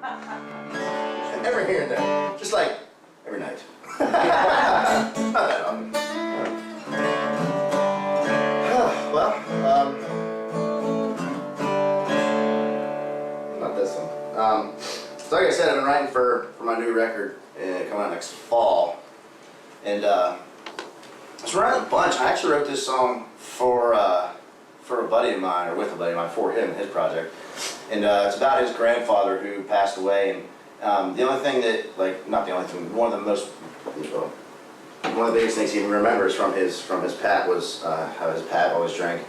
Every here and there. Just like every night. Not that often. Well, not this one. So like I said, I've been writing for my new record coming out next fall. And I was writing a bunch. I actually wrote this song for a buddy of mine, or with a buddy of mine, for him and his project. And it's about his grandfather who passed away. And the only thing that, like, not the only thing, one of the biggest things he remembers from his Pat was how his Pat always drank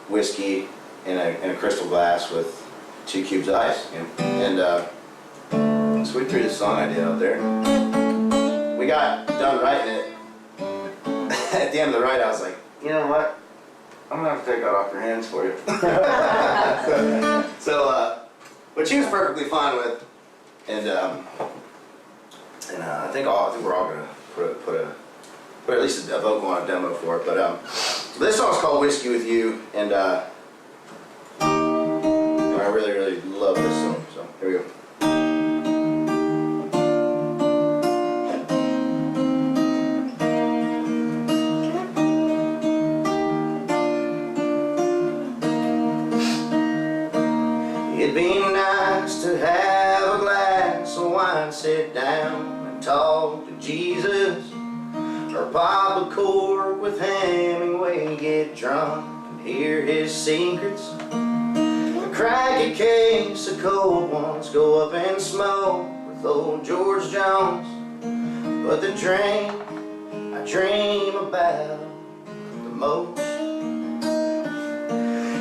whiskey in a crystal glass with 2 cubes of ice. You know? And so we threw this song idea out there. We got done writing it. At the end of the write, I was like, you know what? I'm gonna have to take that off your hands for you. Which he was perfectly fine with. And I think we're all gonna put at least a vocal on a demo for it. But this song's called "Whiskey with You," and I really, really love this song. So here we go. It'd be nice to have a glass of wine, sit down and talk to Jesus, or pop a cork with Hemingway, get drunk and hear his secrets, crack a case of cold ones, go up and smoke with old George Jones. But the drink I dream about the most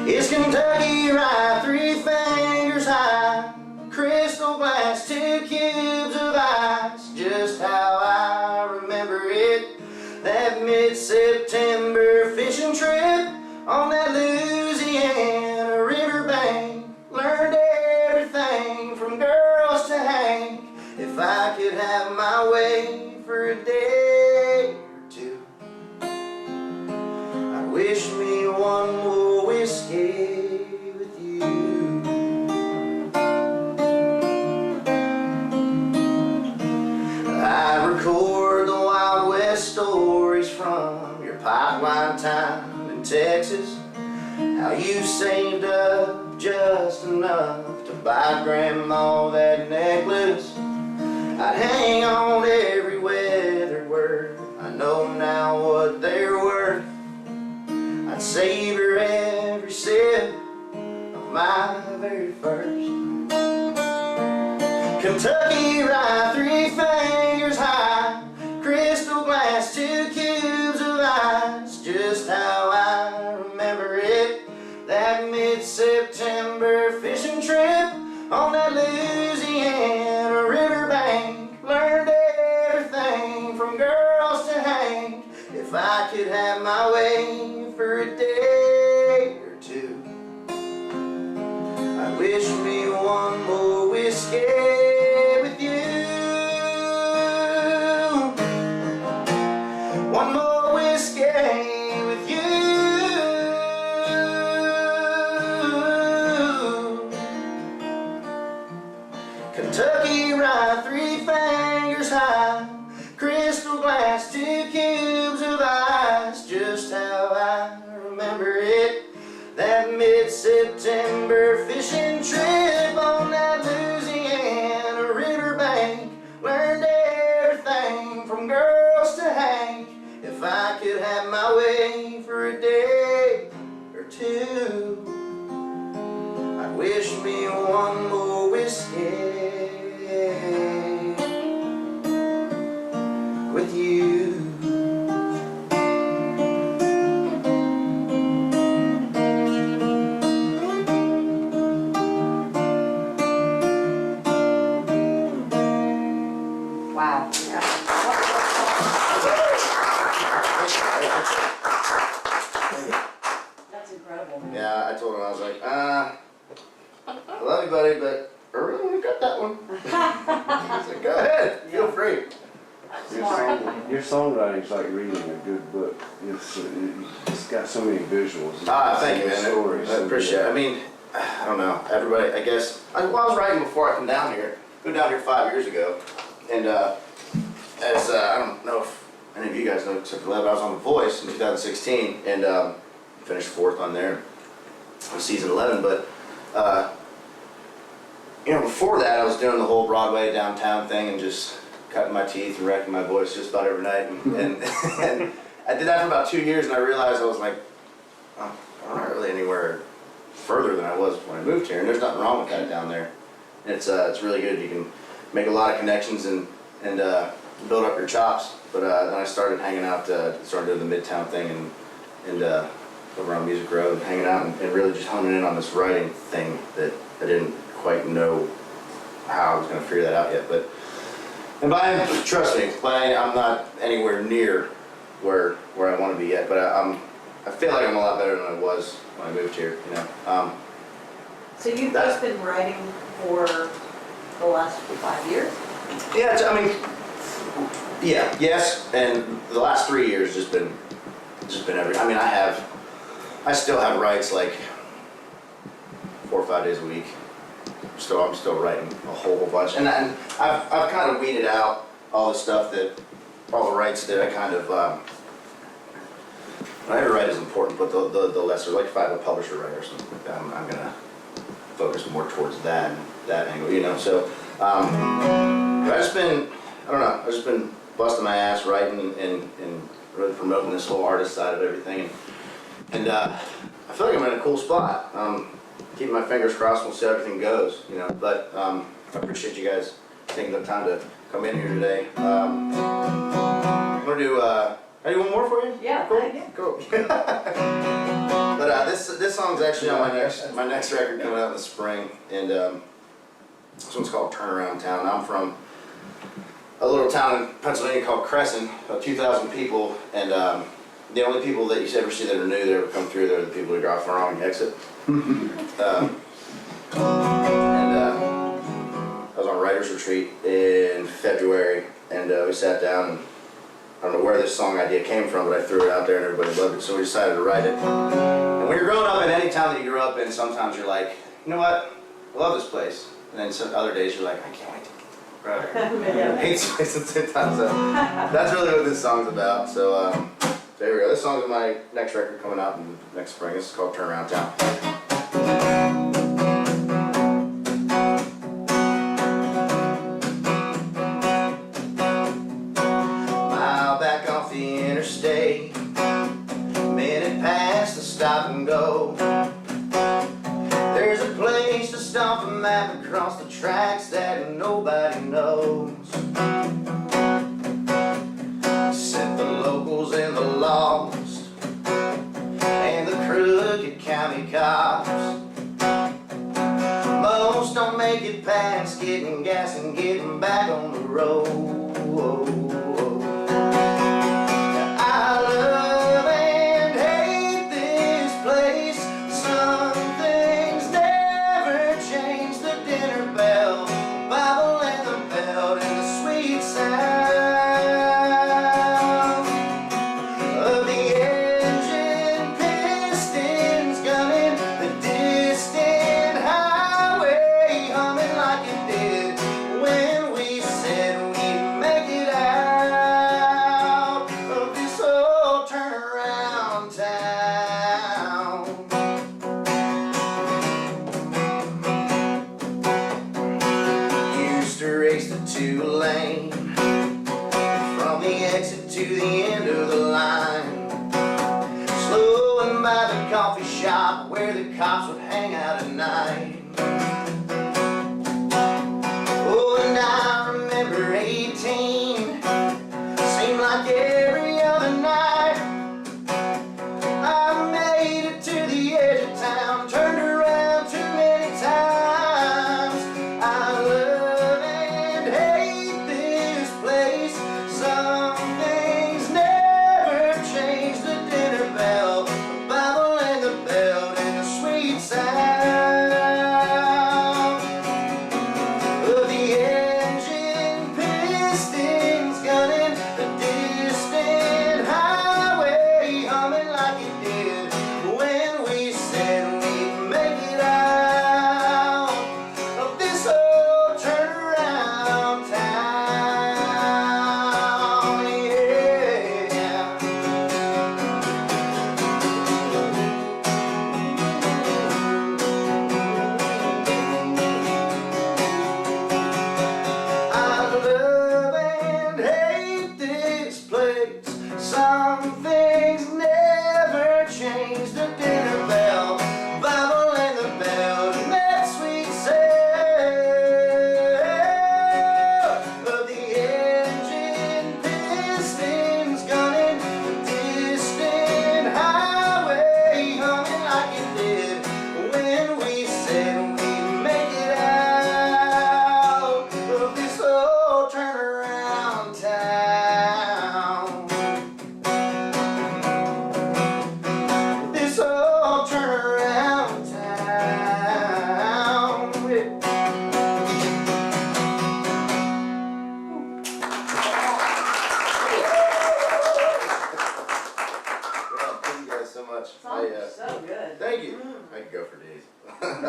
is Kentucky Rye, 3 fingers high, crystal glass, 2 cubes of ice. Just how I remember it, that mid-September fishing trip on that Louisiana riverbank. Learned everything from girls to Hank. If I could have my way for a day or two, I wish me one more whiskey with you. I record the Wild West stories from your pipeline time in Texas, how you saved up just enough to buy Grandma that necklace. I'd hang on every weathered word, I know now what they're worth. I'd savor every sip of my very first Kentucky Rye, 3 fingers high, crystal glass, 2 cubes of ice. Just how I remember it, that mid-September fishing trip on that Louisiana riverbank. Learned everything from girls to Hank. If I could have my way for a day or two, I wish me one more whiskey with you. One more whiskey with you. Kentucky Rye, 3 fingers high, crystal glass, 2 cubes of ice. Just how I remember it, that mid-September fishing trip on that Louisiana riverbank. Learned everything from girls to Hank. If I could have my way for a day or two, I wish me one more whiskey with you. Wow. That's incredible. Yeah, I told him, I was like, I love you, buddy, but I really want to cut that one. He's like, go ahead, feel free. Your songwriting's like reading a good book. It's got so many visuals. Thank you, man. Stories. I appreciate it. I mean, I don't know, everybody, I guess, I was writing before I come down here. Moved down here 5 years ago, and I don't know if any of you guys know, except for Lev, I was on The Voice in 2016, and finished 4th on there on season 11, but before that I was doing the whole Broadway downtown thing and just cutting my teeth and wrecking my voice just about every night, and I did that for about 2 years, and I realized I was like, oh, I'm not really anywhere further than I was when I moved here, and there's nothing wrong with that down there. It's really good. You can make a lot of connections and build up your chops. But then I started hanging out, started doing the Midtown thing and over on Music Road, hanging out and really just honing in on this writing thing that I didn't quite know how I was going to figure that out yet. Trust me, I'm not anywhere near where I want to be yet. But I feel like I'm a lot better than I was when I moved here. So you've just been writing for the last 5 years? Yeah, yes, and the last 3 years just been every. I mean, I still have rights like 4 or 5 days a week. I'm still writing a whole bunch, and I've kind of weeded out all the stuff all the rights that I kind of. Every right is important, but the lesser, like if I have a publisher right or something like that, I'm gonna focus more towards that angle, So I've just been busting my ass writing and really promoting this whole artist side of everything, and I feel like I'm in a cool spot. Keeping my fingers crossed, we'll see how everything goes, But I appreciate you guys taking the time to come in here today. I'm gonna do. Can I do one more for you? Yeah, cool. I do. Cool. But this song's actually on my next record coming out in the spring, and this one's called Turnaround Town. I'm from a little town in Pennsylvania called Crescent, about 2,000 people, and the only people that you ever see that are new that ever come through there are the people who drive off the wrong exit. I was on a writer's retreat in February, and we sat down, and I don't know where this song idea came from, but I threw it out there and everybody loved it, so we decided to write it. And when you're growing up in any town that you grew up in, sometimes you're like, you know what, I love this place. And then some other days you're like, I can't wait to get there. I hate this place at the same time, so that's really what this song's about. So there we go. This song's on my next record coming out in next spring. This is called Turnaround Town. Interstate, minute past the stop and go. There's a place to stomp a map across the tracks that nobody knows. Set the locals and the lost and the crooked county cops. Most don't make it past getting gas and getting back on the road. I love and hate this place. Some things never change. The dinner bell, the Bible and the belt, and the sweet sound of the engine pistons gunning the distant highway, humming like it did when we said we'd make it out of this old turnaround town. Used to race the 2-lane from the exit to the end of the line, slowing by the coffee shop where the cops would hang out at night. Oh, and I remember 18 seemed like every other night. I made it to the edge of town, turned around too many times. I love and hate this place. Some things never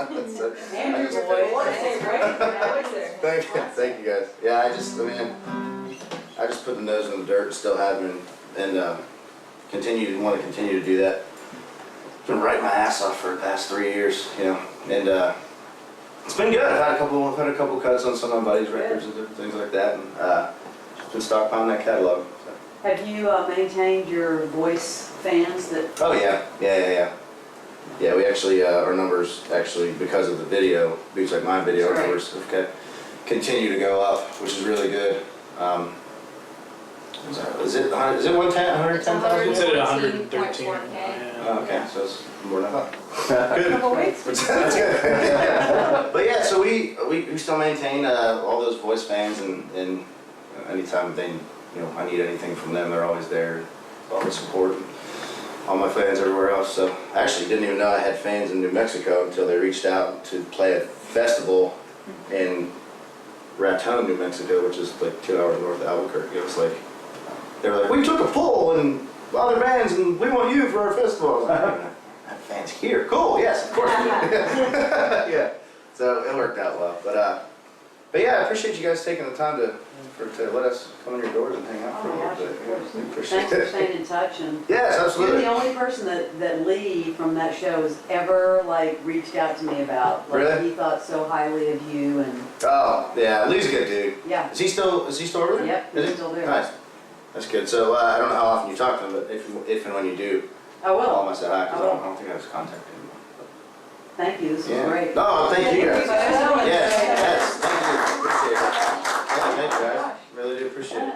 So, And I your just- voice. Thank you guys. Yeah, I just put the nose in the dirt and still have been, and want to continue to do that. Been writing my ass off for the past 3 years, you know, and it's been good. I've had a couple cuts on some of my buddies' records and different things like that, and just been stockpiling that catalog. So. Have you maintained your voice fans that? Oh yeah. Yeah, we actually, our numbers actually, because of the video, Beats Like Mine video, our Right. numbers have continue to go up, which is really good. Is it 110, 110,000? It's at 113. 114.1K. Yeah. Oh, okay, so it's more than I thought. Good. Couple weeks. That's good. But yeah, so we still maintain all those voice fans, and anytime they, I need anything from them, they're always there, all the support. And all my fans everywhere else. So I actually didn't even know I had fans in New Mexico until they reached out to play a festival in Raton, New Mexico, which is like 2 hours north of Albuquerque. It was like, they were like, we took a poll and other bands and we want you for our festival. I was like, I have fans here. Cool, yes, of course. Yeah, so it worked out well. But yeah, I appreciate you guys taking the time to let us come in your doors and hang out for a little bit. Yeah, we appreciate Thanks for it. staying in touch, and Yes, you're absolutely. the only person that Lee from that show has ever reached out to me about. Really? He thought so highly of you, and Oh, yeah, Lee's a good dude. yeah. Is he still over there? Yep, Is he's he? still there. Nice. That's good. So I don't know how often you talk to him, but if and when you do, I call will. him. I said hi, because I will. I don't think I have his contact anymore. Thank you. This was Yeah. great. No, thank you guys. Thank you. Yes, thank you. Appreciate it. Yeah, thank you guys. Really do appreciate it.